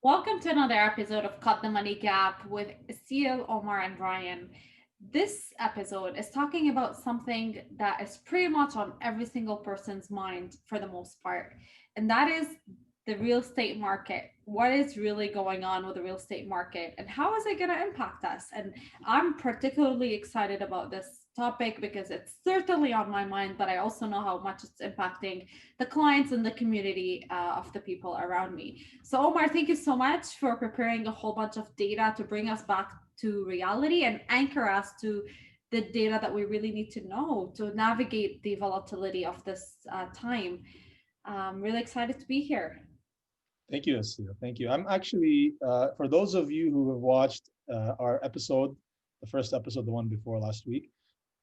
Welcome to another episode of Cut the Money Gap with Seal, Omar, and Brian. This episode is talking about something that is pretty much on every single person's mind for the most part, and that is the real estate market. What is really going on with the real estate market, and how is it going to impact us? And I'm particularly excited about this topic because it's certainly on my mind, but I also know how much it's impacting the clients and the community of the people around me. So, Omar, thank you so much for preparing a whole bunch of data to bring us back to reality and anchor us to the data that we really need to know to navigate the volatility of this time. I'm really excited to be here. Thank you, Asila. Thank you. I'm actually, for those of you who have watched our episode, the first episode, the one before last week,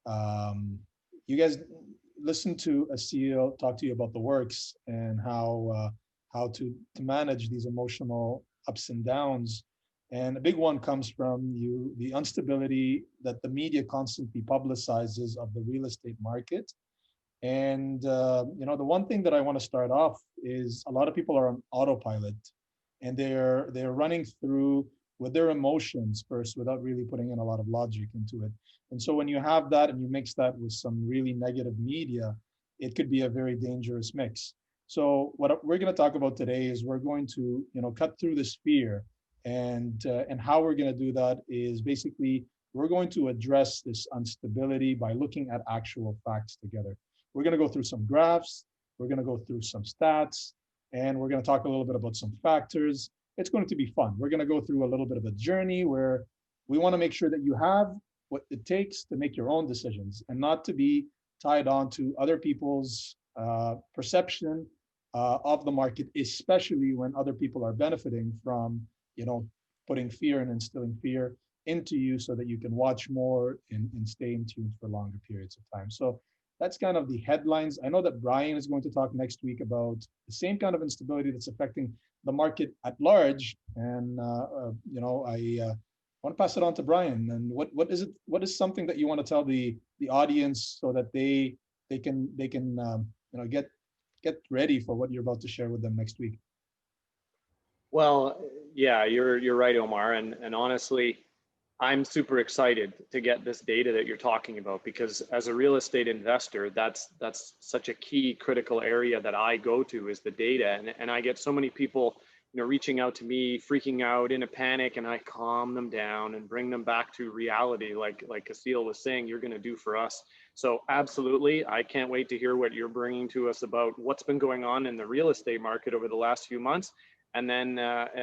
um, you guys listen to Asil talk to you about the works and how to manage these emotional ups and downs. And a big one comes from the instability that the media constantly publicizes of the real estate market. And the one thing that I want to start off is a lot of people are on autopilot, and they're running through with their emotions first without really putting in a lot of logic into it. And so when you have that and you mix that with some really negative media, it could be a very dangerous mix. So what we're going to talk about today is we're going to cut through this fear, and how we're going to do that is basically we're going to address this instability by looking at actual facts together. We're going to go through some graphs, we're going to go through some stats, and we're going to talk a little bit about some factors. It's going to be fun. We're going to go through a little bit of a journey where we want to make sure that you have what it takes to make your own decisions and not to be tied on to other people's perception of the market, especially when other people are benefiting from, you know, putting fear and instilling fear into you so that you can watch more and stay in tune for longer periods of time. So that's kind of the headlines. I know that Brian is going to talk next week about the same kind of instability that's affecting the market at large. And I want to pass it on to Brian. And what is it? What is something that you want to tell the audience so that they can get ready for what you're about to share with them next week? Well, yeah, you're right, Omar, and honestly, I'm super excited to get this data that you're talking about because as a real estate investor, that's such a key critical area that I go to is the data, and I get so many people, reaching out to me, freaking out in a panic, and I calm them down and bring them back to reality, like Casil was saying, you're going to do for us. So absolutely, I can't wait to hear what you're bringing to us about what's been going on in the real estate market over the last few months. And then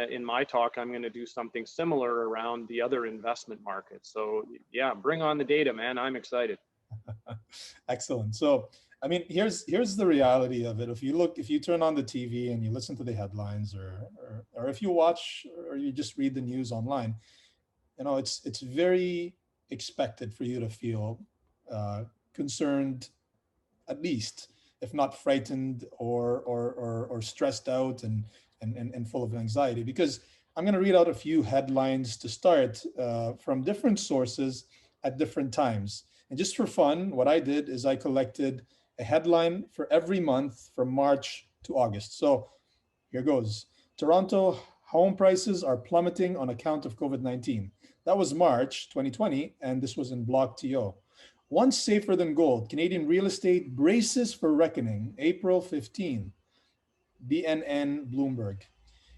in my talk, I'm going to do something similar around the other investment markets. So yeah, bring on the data, man. I'm excited. Excellent. So, I mean, here's the reality of it. If you turn on the TV and you listen to the headlines, or if you watch or you just read the news online, it's very expected for you to feel concerned, at least, if not frightened or stressed out and full of anxiety. Because I'm going to read out a few headlines to start from different sources at different times. And just for fun, what I did is I collected a headline for every month from March to August. So here goes. Toronto home prices are plummeting on account of COVID-19. That was March 2020, and this was in Block TO. Once safer than gold, Canadian real estate braces for reckoning, April 15, BNN Bloomberg.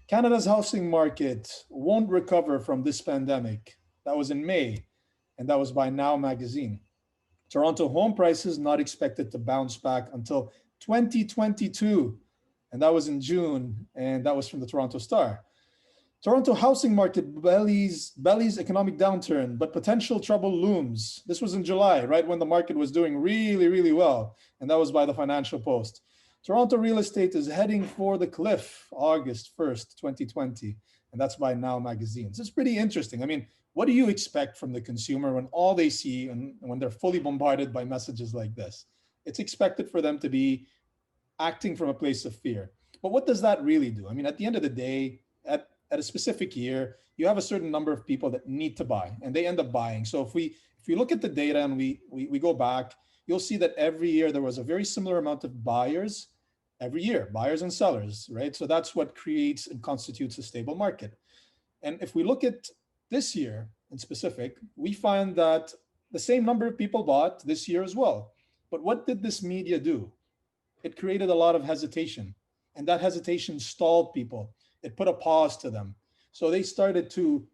Canada's housing market won't recover from this pandemic. That was in May, and that was by Now Magazine. Toronto home prices not expected to bounce back until 2022, and that was in June, and that was from the Toronto Star. Toronto housing market bellies economic downturn, but potential trouble looms. This was in July, right when the market was doing really, really well, and that was by the Financial Post. Toronto real estate is heading for the cliff, August 1st, 2020, and that's by Now Magazine. So it's pretty interesting. I mean, what do you expect from the consumer when all they see and when they're fully bombarded by messages like this? It's expected for them to be acting from a place of fear. But what does that really do? I mean, at the end of the day, at a specific year, you have a certain number of people that need to buy, and they end up buying. So if we look at the data and we go back, you'll see that every year there was a very similar amount of buyers every year, buyers and sellers, right? So that's what creates and constitutes a stable market. And if we look at this year in specific, we find that the same number of people bought this year as well. But what did this media do? It created a lot of hesitation, and that hesitation stalled people. It put a pause to them. So they started to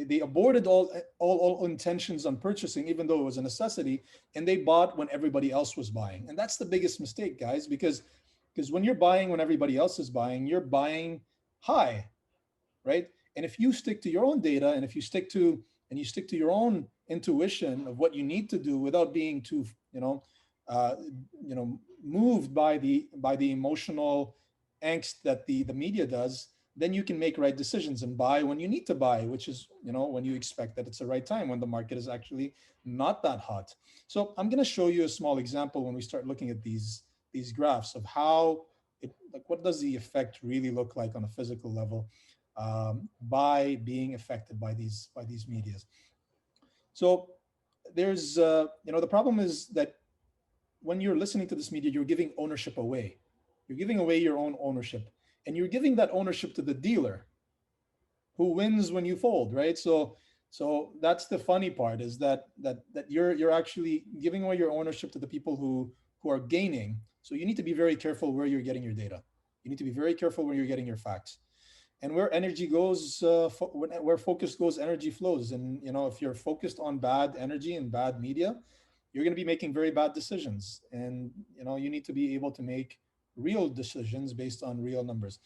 they aborted all intentions on purchasing, even though it was a necessity, and they bought when everybody else was buying. And that's the biggest mistake, guys, because when you're buying when everybody else is buying, you're buying high, right? And if you stick to your own data, and if you stick to your own intuition of what you need to do without being too, uh, moved by the emotional angst that the media does, then you can make right decisions and buy when you need to buy, which is, when you expect that it's the right time, when the market is actually not that hot. So I'm going to show you a small example when we start looking at these graphs of how it, like, what does the effect really look like on a physical level, by being affected by these medias. So there's the problem is that when you're listening to this media, you're giving ownership away. You're giving away your own ownership, and you're giving that ownership to the dealer, who wins when you fold, right? So that's the funny part, is that you're actually giving away your ownership to the people who are gaining. So you need to be very careful where you're getting your data. You need to be very careful where you're getting your facts. And where energy goes, where focus goes, energy flows. And if you're focused on bad energy and bad media, you're going to be making very bad decisions. And you need to be able to make real decisions based on real numbers.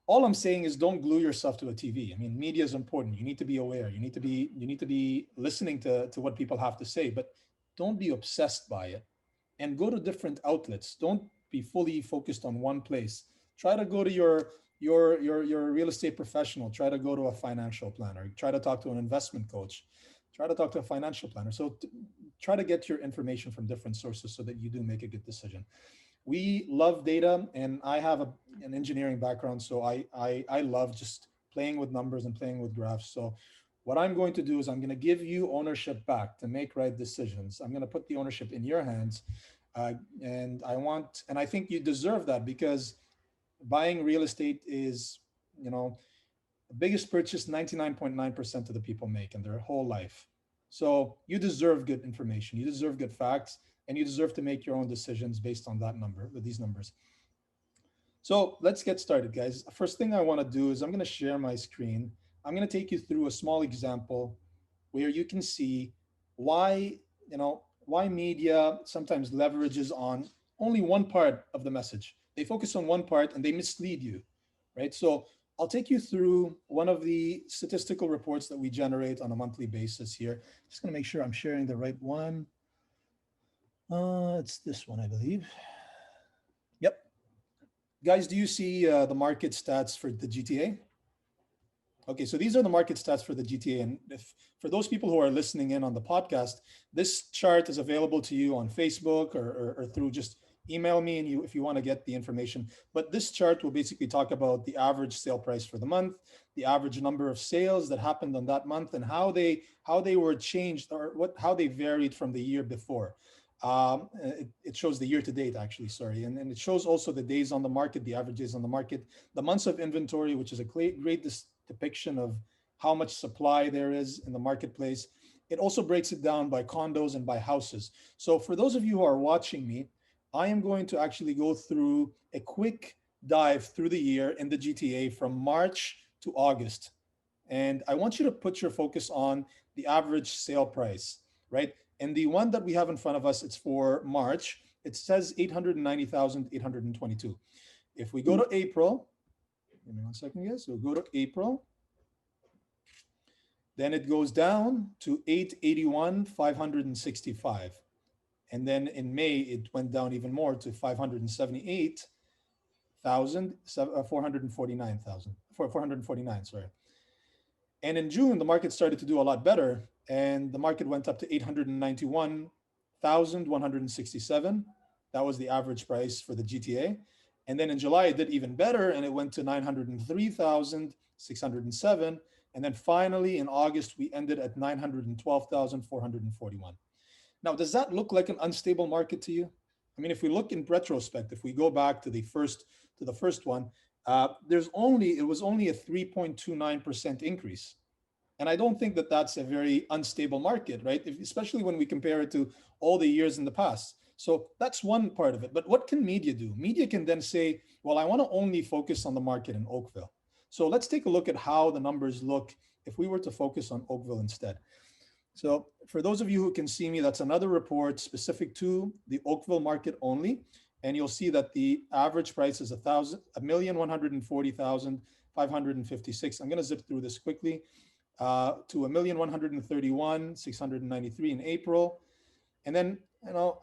All I'm saying is, don't glue yourself to a TV. I mean, media is important. You need to be aware. You need to be listening to what people have to say, but don't be obsessed by it. And go to different outlets. Don't be fully focused on one place. Try to go to your real estate professional. Try to go to a financial planner. Try to talk to an investment coach. Try to talk to a financial planner. So try to get your information from different sources so that you do make a good decision. We love data, and I have an engineering background, so I love just playing with numbers and playing with graphs. So what I'm going to do is, I'm going to give you ownership back to make right decisions. I'm going to put the ownership in your hands, and I think you deserve that, because buying real estate is, the biggest purchase 99.9% of the people make in their whole life. So you deserve good information, you deserve good facts, and you deserve to make your own decisions based on that number, with these numbers. So let's get started, guys. First thing I want to do is, I'm going to share my screen. I'm going to take you through a small example where you can see why, why media sometimes leverages on only one part of the message. They focus on one part and they mislead you, right? So I'll take you through one of the statistical reports that we generate on a monthly basis here. Just going to make sure I'm sharing the right one. It's this one, I believe. Yep. Guys, do you see the market stats for the GTA? Okay, so these are the market stats for the GTA. And if for those people who are listening in on the podcast, this chart is available to you on Facebook, or through, just email me, and if you want to get the information. But this chart will basically talk about the average sale price for the month, the average number of sales that happened on that month, and how they were changed, or how they varied from the year before. It shows the year to date, actually, sorry. And it shows also the days on the market, the average days on the market, the months of inventory, which is a great depiction of how much supply there is in the marketplace. It also breaks it down by condos and by houses. So for those of you who are watching me, I am going to actually go through a quick dive through the year in the GTA from March to August. And I want you to put your focus on the average sale price, right? And the one that we have in front of us, it's for March. It says 890,822. If we go to April, give me 1 second, guys. So go to April. Then it goes down to 881,565. And then in May, it went down even more to 449,000, sorry. And in June, the market started to do a lot better, and the market went up to 891,167. That was the average price for the GTA. And then in July, it did even better, and it went to 903,607. And then finally, in August, we ended at 912,441. Now, does that look like an unstable market to you? I mean, if we look in retrospect, if we go back to the first one, it was only a 3.29% increase. And I don't think that that's a very unstable market, right? Especially when we compare it to all the years in the past. So that's one part of it. But what can media do? Media can then say, well, I want to only focus on the market in Oakville. So let's take a look at how the numbers look if we were to focus on Oakville instead. So for those of you who can see me, that's another report specific to the Oakville market only. And you'll see that the average price is 1,140,556. I'm going to zip through this quickly to 1,131,693 in April. And then,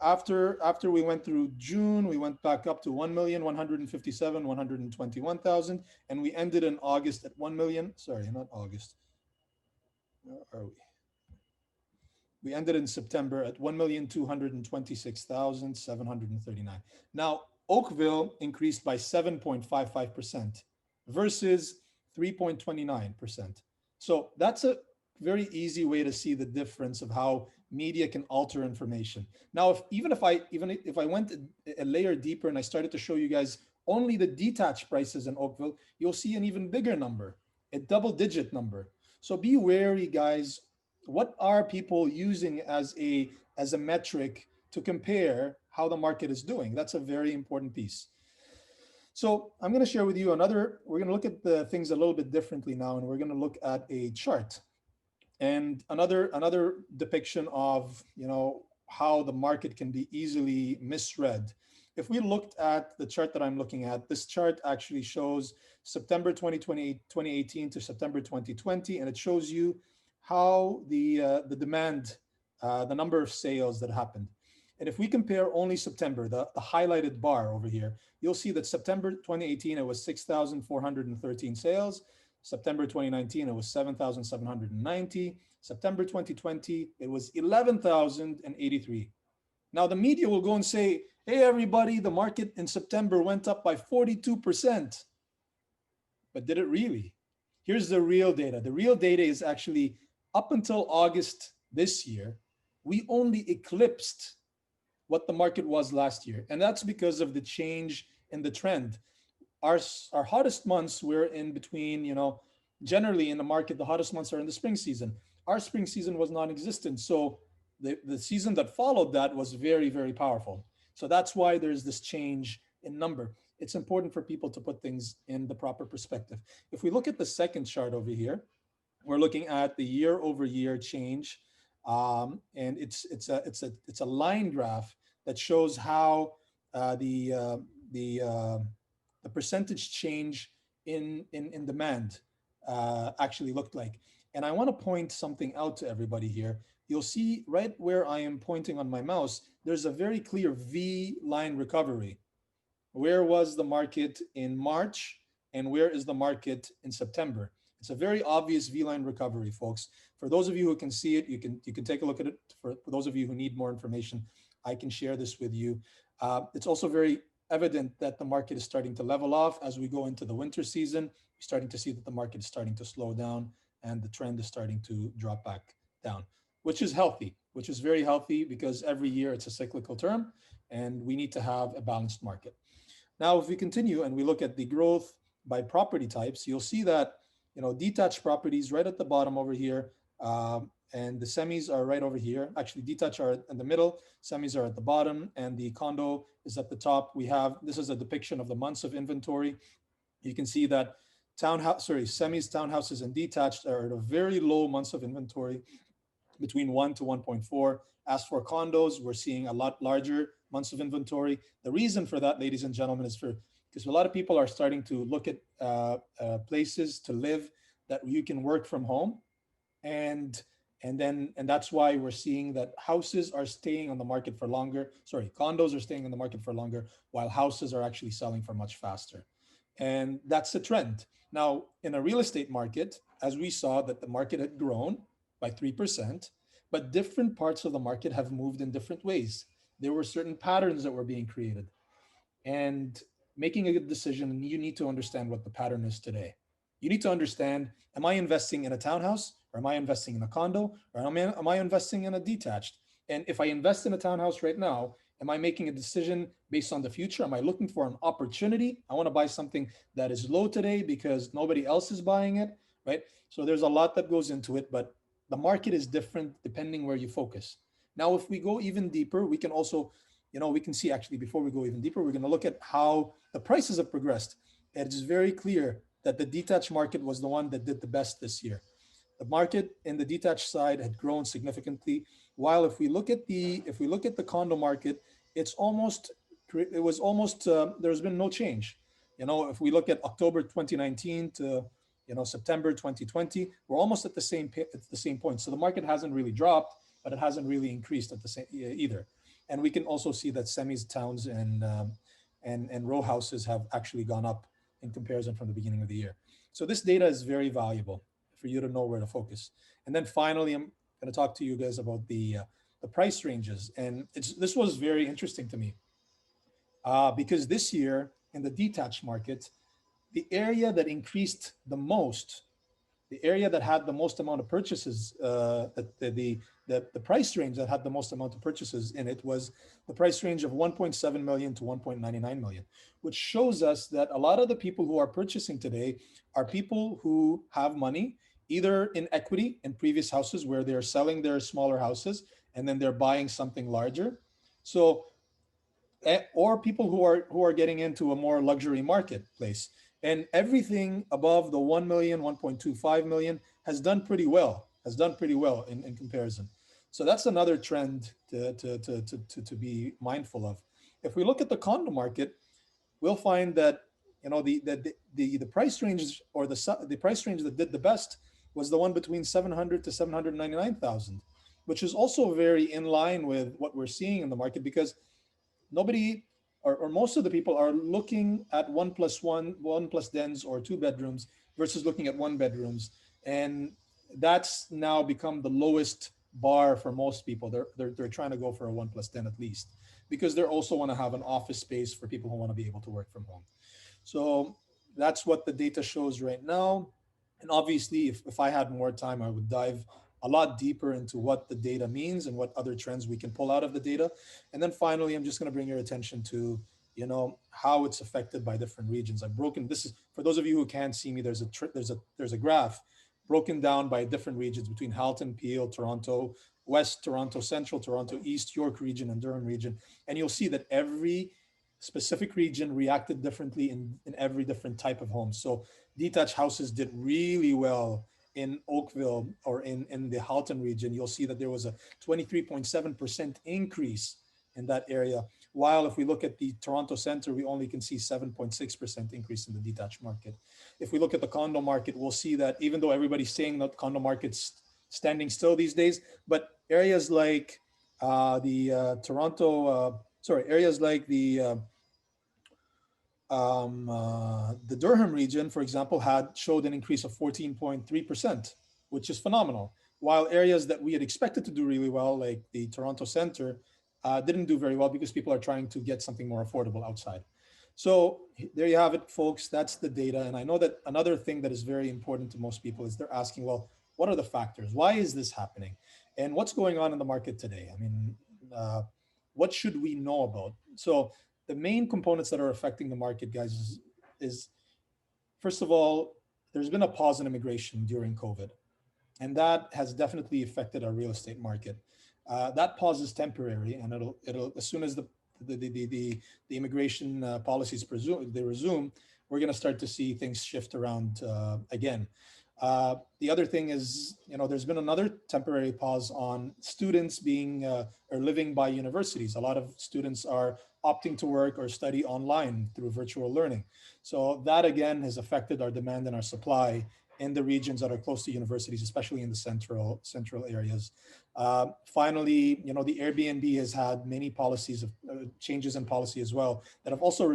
after we went through June, we went back up to 1,157,121,000, and we ended in August at 1 million. Sorry, not August. Where are we? We ended in September at 1,226,739. Now, Oakville increased by 7.55% versus 3.29%. So that's a very easy way to see the difference of how media can alter information. Now, if I went a layer deeper and I started to show you guys only the detached prices in Oakville, you'll see an even bigger number, a double-digit number. So be wary, guys. What are people using as a metric to compare how the market is doing? That's a very important piece. So I'm going to share with you we're going to look at the things a little bit differently now, and we're going to look at a chart and another depiction of, how the market can be easily misread. If we looked at the chart that I'm looking at, this chart actually shows September 2018 to September 2020, and it shows you how the demand, the number of sales that happened. And if we compare only September, the highlighted bar over here, you'll see that September 2018, it was 6,413 sales. September 2019, it was 7,790. September 2020, it was 11,083. Now, the media will go and say, hey, everybody, the market in September went up by 42%. But did it really? Here's the real data. The real data is actually up until August this year, we only eclipsed what the market was last year. And that's because of the change in the trend. Our hottest months were in between, generally in the market, the hottest months are in the spring season. Our spring season was non-existent. So the season that followed that was very, very powerful. So that's why there's this change in number. It's important for people to put things in the proper perspective. If we look at the second chart over here, we're looking at the year-over-year change, and it's a line graph that shows how the percentage change in demand actually looked like. And I want to point something out to everybody here. You'll see right where I am pointing on my mouse, there's a very clear V line recovery. Where was the market in March and where is the market in September? It's a very obvious V-line recovery, folks. For those of you who can see it, you can take a look at it. For those of you who need more information, I can share this with you. It's also very evident that the market is starting to level off as we go into the winter season. You're starting to see that the market is starting to slow down and the trend is starting to drop back down, which is healthy, which is very healthy because every year it's a cyclical term and we need to have a balanced market. Now, if we continue and we look at the growth by property types, you'll see that detached properties right at the bottom over here, and the semis are right over here. Actually, detached are in the middle, semis are at the bottom, and the condo is at the top. This is a depiction of the months of inventory. You can see that semis, townhouses, and detached are at a very low months of inventory, between 1 to 1.4. As for condos, we're seeing a lot larger months of inventory. The reason for that, ladies and gentlemen, is because a lot of people are starting to look at places to live that you can work from home, and that's why we're seeing that houses are staying on the market for longer. Sorry, condos are staying on the market for longer, while houses are actually selling for much faster, and that's the trend. Now, in a real estate market, as we saw that the market had grown by 3%, but different parts of the market have moved in different ways. There were certain patterns that were being created, and making a good decision, you need to understand what the pattern is today. You need to understand, am I investing in a townhouse, or am I investing in a condo, or am I investing in a detached? And if I invest in a townhouse right now Am I making a decision based on the future? Am I looking for an opportunity? I want to buy something that is low today because nobody else is buying it, right? So there's a lot that goes into it, but the market is different depending where you focus. Now, if we go even deeper, we can also, we can see actually before we go even deeper, we're going to look at how the prices have progressed. It is very clear that the detached market was the one that did the best this year. The market in the detached side had grown significantly. While if we look at the condo market, it's almost it was almost there's been no change. If we look at October 2019 to September 2020, we're almost at the same point. So the market hasn't really dropped, but it hasn't really increased at the same either. And we can also see that semis, towns, and row houses have actually gone up in comparison from the beginning of the year. So this data is very valuable for you to know where to focus. And then finally, I'm going to talk to you guys about the price ranges, and this was very interesting to me because this year in the detached market, the area that increased the most, the area that had the most amount of purchases, the price range that had the most amount of purchases in it was the price range of 1.7 million to 1.99 million, which shows us that a lot of the people who are purchasing today are people who have money, either in equity in previous houses where they're selling their smaller houses and then they're buying something larger. So or people who are getting into a more luxury marketplace, and everything above the 1 million, 1.25 million has done pretty well in comparison. So that's another trend to be mindful of. If we look at the condo market, we'll find that the price range, or the price range that did the best, was the one between 700 to 799,000, which is also very in line with what we're seeing in the market, because nobody, or most of the people, are looking at one plus dens or two bedrooms versus looking at one bedrooms. And that's now become the lowest bar for most people. They're trying to go for a one plus den at least, because they also want to have an office space for people who want to be able to work from home. So that's what the data shows right now. And obviously, if I had more time, I would dive a lot deeper into what the data means and what other trends we can pull out of the data. And then finally, I'm just going to bring your attention to how it's affected by different regions. I've broken this is for those of you who can't see me. There's a graph broken down by different regions between Halton, Peel, Toronto West, Toronto Central, Toronto East, York region, and Durham region. And you'll see that every specific region reacted differently in every different type of home. So detached houses did really well in Oakville, or in the Halton region. You'll see that there was a 23.7% increase in that area. While if we look at the Toronto Center, we only can see 7.6% increase in the detached market. If we look at the condo market, we'll see that even though everybody's saying that condo market's standing still these days, but areas like areas like the Durham region, for example, had showed an increase of 14.3%, which is phenomenal. While areas that we had expected to do really well, like the Toronto Center, didn't do very well because people are trying to get something more affordable outside. So there you have it, folks. That's the data. And I know that another thing that is very important to most people is they're asking, well, what are the factors? Why is this happening? And what's going on in the market today? I mean, what should we know about? So the main components that are affecting the market, guys, is first of all, there's been a pause in immigration during COVID, and that has definitely affected our real estate market. That pause is temporary, and it'll as soon as the immigration policies resume, we're going to start to see things shift around again. The other thing is, there's been another temporary pause on students being or living by universities. A lot of students are opting to work or study online through virtual learning. So that again has affected our demand and our supply in the regions that are close to universities, especially in the central areas. Finally, the Airbnb has had many policies of changes in policy as well that have also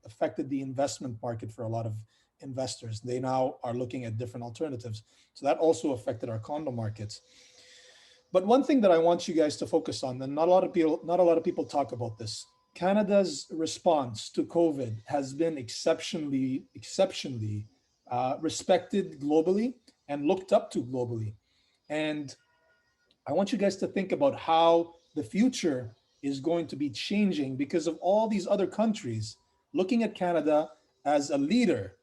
affected the investment market for a lot of investors. They now are looking at different alternatives. So that also affected our condo markets. But one thing that I want you guys to focus on, and not a lot of people talk about this. Canada's response to COVID has been exceptionally respected globally and looked up to globally. And I want you guys to think about how the future is going to be changing because of all these other countries looking at Canada as a leader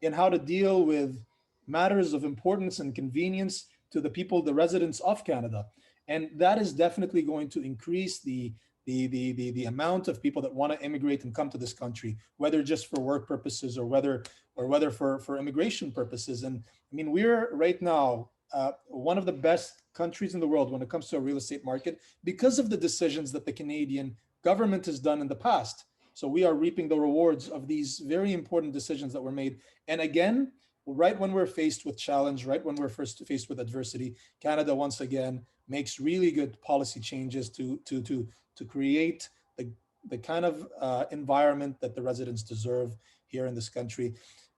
in how to deal with matters of importance and convenience to the people, the residents of Canada. And that is definitely going to increase the amount of people that want to immigrate and come to this country, whether just for work purposes or whether for immigration purposes. And I mean, we're right now one of the best countries in the world when it comes to a real estate market because of the decisions that the Canadian government has done in the past. So we are reaping the rewards of these very important decisions that were made. And again, right when we're faced with challenge, right when we're first faced with adversity, Canada once again makes really good policy changes to create the kind of environment that the residents deserve here in this country.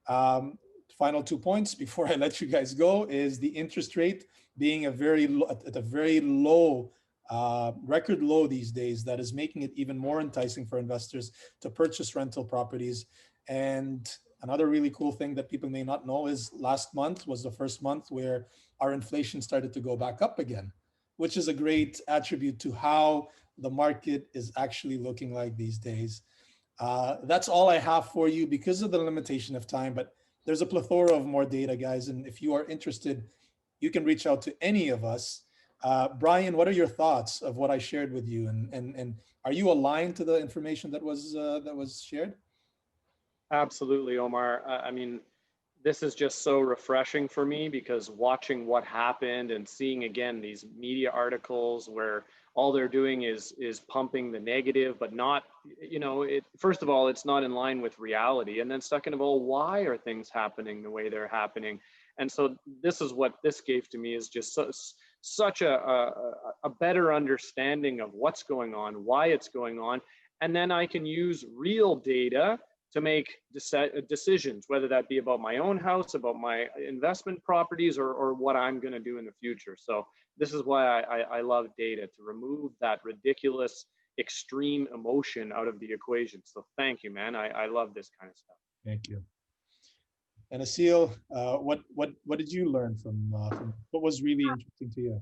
Um, Final 2 points before I let you guys go is the interest rate being at a very low record low these days, that is making it even more enticing for investors to purchase rental properties. And another really cool thing that people may not know is last month was the first month where our inflation started to go back up again, which is a great attribute to how the market is actually looking like these days. That's all I have for you because of the limitation of time, but there's a plethora of more data, guys. And if you are interested, you can reach out to any of us. Brian, what are your thoughts of what I shared with you? And are you aligned to the information that was shared? Absolutely, Omar. I mean, this is just so refreshing for me because watching what happened and seeing again these media articles where all they're doing is pumping the negative, but not, it first of all, it's not in line with reality. And then second of all, why are things happening the way they're happening? And so this is what this gave to me is just such a better understanding of what's going on, why it's going on. And then I can use real data to make decisions, whether that be about my own house, about my investment properties, or what I'm going to do in the future. So this is why I love data, to remove that ridiculous extreme emotion out of the equation. So thank you, man. I love this kind of stuff. Thank you. And Asil, what did you learn from what was really interesting to you?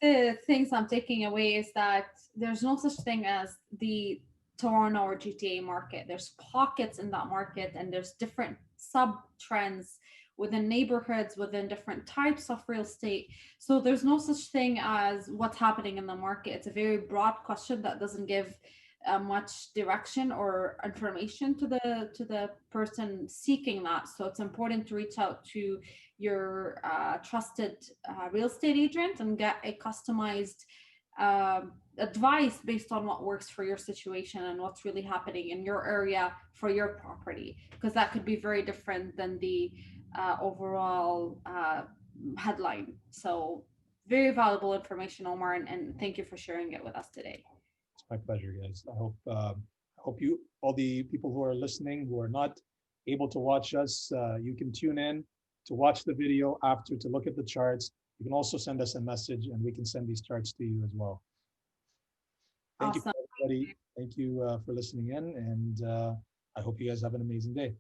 The things I'm taking away is that there's no such thing as the Toronto or GTA market. There's pockets in that market, and there's different sub trends within neighborhoods, within different types of real estate. So there's no such thing as what's happening in the market. It's a very broad question that doesn't give much direction or information to the person seeking that. So it's important to reach out to your trusted real estate agent and get a customized advice based on what works for your situation and what's really happening in your area for your property, because that could be very different than the overall headline. So very valuable information, Omar, and thank you for sharing it with us today. It's my pleasure, guys. I hope you, all the people who are listening, who are not able to watch us, you can tune in to watch the video after, to look at the charts. You can also send us a message and we can send these charts to you as well. Thank you, Awesome. everybody. Thank you for listening in, and I hope you guys have an amazing day.